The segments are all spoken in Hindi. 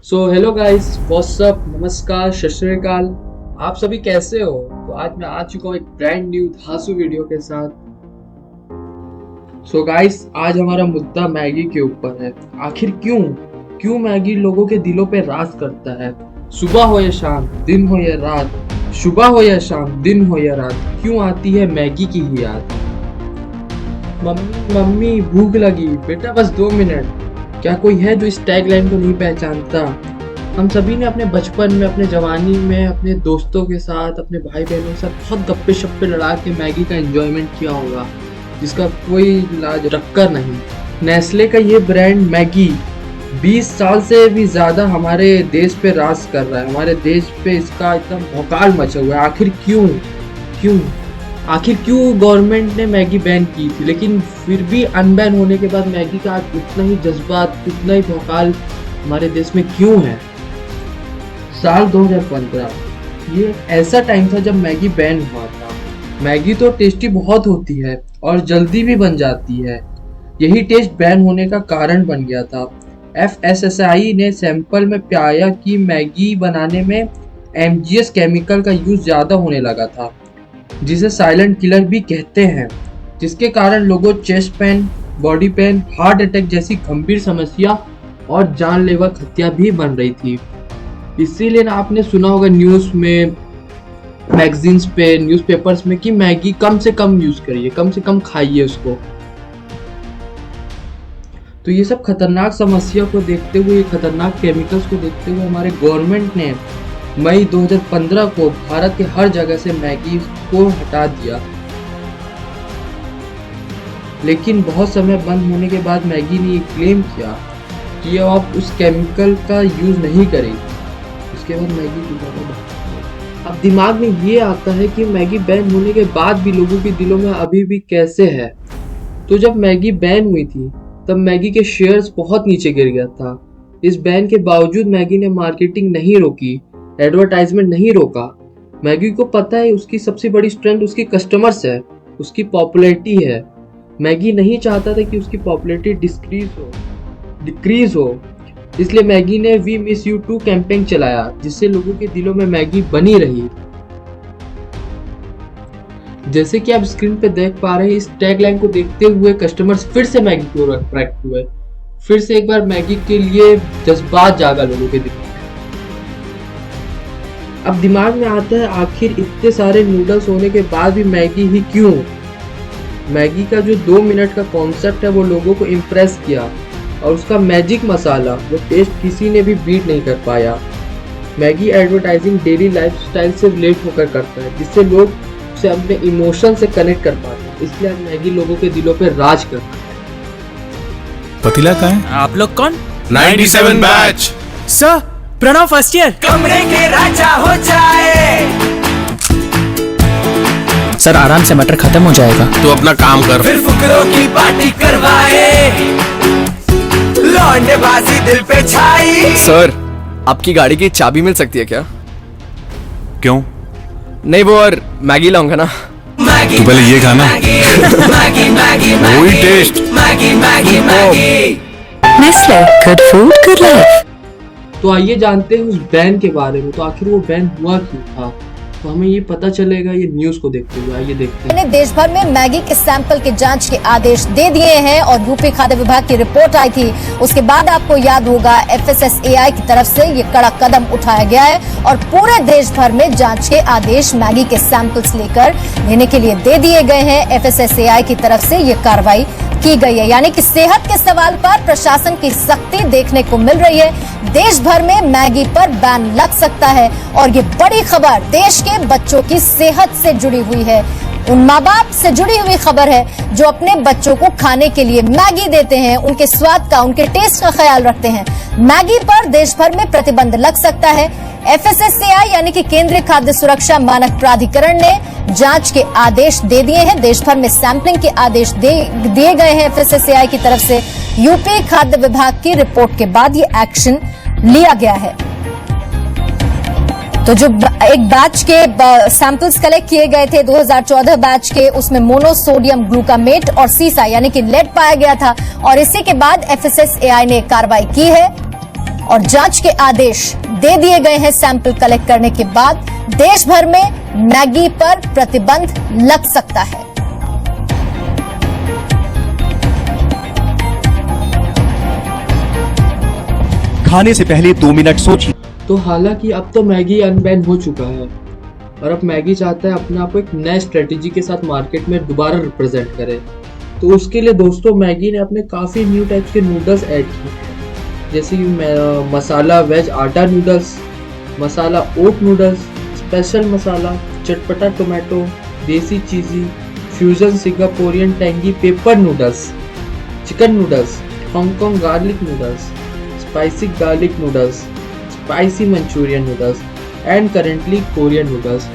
सो हेलो गाइस, व्हाट्सअप, नमस्कार, सत श्री अकाल। आप सभी कैसे हो? तो आज मैं आ चुका हूँ एक ब्रांड न्यू धांसू वीडियो के साथ। सो गाइस, आज हमारा मुद्दा मैगी के ऊपर है। आखिर क्यों क्यों मैगी लोगों के दिलों पे राज करता है? सुबह हो या शाम, दिन हो या रात, सुबह हो या शाम, दिन हो या रात, क्यों आती है मैगी की ही याद? मम्मी मम्मी भूख लगी, बेटा बस 2 मिनट। क्या कोई है जो इस टैगलाइन को नहीं पहचानता? हम सभी ने अपने बचपन में, अपने जवानी में, अपने दोस्तों के साथ, अपने भाई बहनों के साथ बहुत गप्पे शप्पे लड़ा के मैगी का एंजॉयमेंट किया होगा, जिसका कोई लाज टक्कर नहीं। नेस्ले का ये ब्रांड मैगी 20 साल से भी ज़्यादा हमारे देश पे राज कर रहा है। हमारे देश पे इसका एकदम भौकाल मचा हुआ है। आखिर क्यों क्यों आखिर क्यों गवर्नमेंट ने मैगी बैन की थी, लेकिन फिर भी अनबैन होने के बाद मैगी का आज उतना ही जज्बात, उतना ही भौकाल हमारे देश में क्यों है? साल 2015 ये ऐसा टाइम था जब मैगी बैन हुआ था। मैगी तो टेस्टी बहुत होती है और जल्दी भी बन जाती है। यही टेस्ट बैन होने का कारण बन गया था। FSSAI ने सैंपल में पाया कि मैगी बनाने में MGS केमिकल का यूज ज़्यादा होने लगा था, जिसे साइलेंट किलर भी कहते हैं, जिसके कारण लोगों chest pain, body pain, heart attack जैसी गंभीर समस्या और जानलेवा हत्या भी बन रही थी। इसीलिए आपने सुना होगा न्यूज़ में, मैगजीन्स पे, न्यूज़पेपर्स में कि मैगी कम से कम यूज करिए, कम से कम खाइए उसको। तो ये सब खतरनाक समस्या को देखते हुए, खतरनाक केमिकल्स को देखते हुए हमारे गवर्नमेंट ने मई 2015 को भारत के हर जगह से मैगी को हटा दिया। लेकिन बहुत समय बंद होने के बाद मैगी ने ये क्लेम किया कि अब उस केमिकल का यूज नहीं करेगी। उसके बाद मैगी दोबारा बंद। अब दिमाग में ये आता है कि मैगी बैन होने के बाद भी लोगों के दिलों में अभी भी कैसे है। तो जब मैगी बैन हुई थी तब मैगी के शेयर्स बहुत नीचे गिर गया था। इस बैन के बावजूद मैगी ने मार्केटिंग नहीं रोकी, एडवर्टाइजमेंट नहीं रोका। मैगी को पता है उसकी सबसे बड़ी स्ट्रेंथ उसकी कस्टमर्स है, उसकी पॉपुलैरिटी है। मैगी नहीं चाहता था कि उसकी पॉपुलैरिटी डिक्रीज हो। इसलिए मैगी ने we miss you too campaign चलाया, जिससे लोगों के दिलों में मैगी बनी रही। जैसे कि आप स्क्रीन पे देख पा रहे हैं, इस टैगलाइन को देखते हुए कस्टमर्स फिर से मैगी को अट्रैक्ट हुए। फिर से एक बार मैगी के लिए जज्बात जागा लोगों के दिलों में। अब दिमाग में आता है, आखिर इतने सारे नूडल्स होने के बाद भी मैगी ही क्यों? मैगी का जो 2 मिनट का कॉन्सेप्ट है वो लोगों को इम्प्रेस किया, और उसका मैजिक मसाला, वो टेस्ट किसी ने भी बीट नहीं कर पाया। मैगी एडवर्टाइजिंग डेली लाइफस्टाइल से रिलेट होकर करता है, जिससे लोग उसे अपने इमोशन से कनेक्ट कर पाते हैं। इसलिए आज मैगी लोगों के दिलों पर राज करता है। पतीला कहाँ है? आप लोग कौन? 97 batch. Sir, Pranav first year. कमरे के राजा हो जाए। सर, आराम से मटर खत्म हो जाएगा। तू अपना काम कर। फिर फुकरों की पार्टी करवाए, लौंडेबाजी दिल पे छाई। सर, आपकी गाड़ी की चाबी मिल सकती है क्या? क्यों? नहीं, वो और मैगी लाऊंगा ना। मैगी, तू पहले ये खाना। मैगी मैगी वही taste. Maggi Maggi Maggi. Nestle, good food, good life. तो आइए जानते हैं उस बैन के बारे में। तो आखिर वो बैन हुआ क्यों था? तो हमें ये पता चलेगा ये न्यूज़ को देखते हुए। आइए देखते हैं। देश भर में मैगी के सैंपल के जांच के आदेश दे दिए हैं और यूपी खाद्य विभाग की रिपोर्ट आई थी। उसके बाद आपको याद होगा FSSAI की तरफ से ये कड़ा कदम उठाया गया है और पूरे देश भर में जांच के आदेश मैगी के सैंपल्स लेकर लेने के लिए दे दिए गए हैं। FSSAI की तरफ से ये कार्रवाई की गई है, यानी कि सेहत के सवाल पर प्रशासन की सख्ती देखने को मिल रही है। देश भर में मैगी पर बैन लग सकता है और ये बड़ी खबर देश के बच्चों की सेहत से जुड़ी हुई है। उन माँ बाप से जुड़ी हुई खबर है जो अपने बच्चों को खाने के लिए मैगी देते हैं, उनके स्वाद का, उनके टेस्ट का ख्याल रखते हैं। मैगी पर देश भर में प्रतिबंध लग सकता है। FSSAI यानी कि केंद्रीय खाद्य सुरक्षा मानक प्राधिकरण ने जांच के आदेश दे दिए हैं। देश भर में सैंपलिंग के आदेश दिए गए हैं FSSAI की तरफ से। यूपी खाद्य विभाग की रिपोर्ट के बाद ये एक्शन लिया गया है। तो जो एक बैच के सैंपल्स कलेक्ट किए गए थे 2014 बैच के, उसमें मोनोसोडियम ग्लूकामेट और सीसा यानी कि लेड पाया गया था और इसी के बाद FSSAI ने कार्रवाई की है। और जांच के आदेश दे दिए गए हैं। सैंपल कलेक्ट करने के बाद देश भर में मैगी पर प्रतिबंध लग सकता है। खाने से पहले 2 मिनट सोचिए। तो हालांकि अब तो मैगी अनबैन हो चुका है और अब मैगी चाहता है अपने आप को एक नए स्ट्रेटेजी के साथ मार्केट में दोबारा रिप्रेजेंट करे। तो उसके लिए दोस्तों मैगी ने अपने काफ़ी न्यू टाइप्स के नूडल्स ऐड किए हैं, जैसे कि masala veg atta noodles, masala oat noodles, special masala, chatpata tomato, desi cheesy, fusion Singaporean tangy pepper noodles, chicken noodles, Hong Kong garlic noodles, spicy garlic noodles, spicy Manchurian noodles and currently Korean noodles.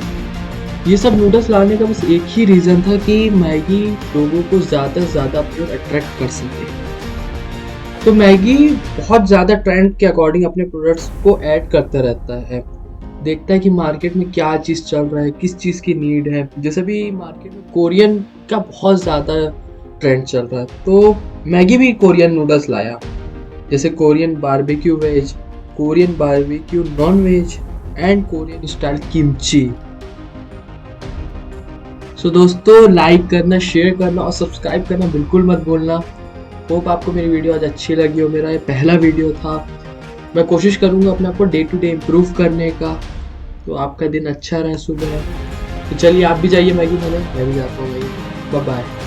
ये सब नूडल्स लाने का बस एक ही रीज़न था कि मैगी लोगों को ज़्यादा से ज़्यादा अपने अट्रैक्ट कर सके। तो मैगी बहुत ज़्यादा ट्रेंड के अकॉर्डिंग अपने प्रोडक्ट्स को ऐड करता रहता है, देखता है कि मार्केट में क्या चीज़ चल रहा है, किस चीज़ की नीड है। जैसे भी मार्केट में कोरियन का बहुत ज़्यादा ट्रेंड चल रहा है, तो मैगी भी कोरियन नूडल्स लाया, जैसे Korean barbecue veg, Korean barbecue non veg and Korean style kimchi. So दोस्तों लाइक करना, शेयर करना और सब्सक्राइब करना बिल्कुल मत भूलना। होप आपको मेरी वीडियो आज अच्छी लगी हो। मेरा ये पहला वीडियो था, मैं कोशिश करूँगा अपने आप को डे टू डे इम्प्रूव करने का। तो आपका दिन अच्छा रहे सुबह। तो चलिए आप भी जाइए मैगी बनाने, मैं भी जाता हूँ। Bye bye.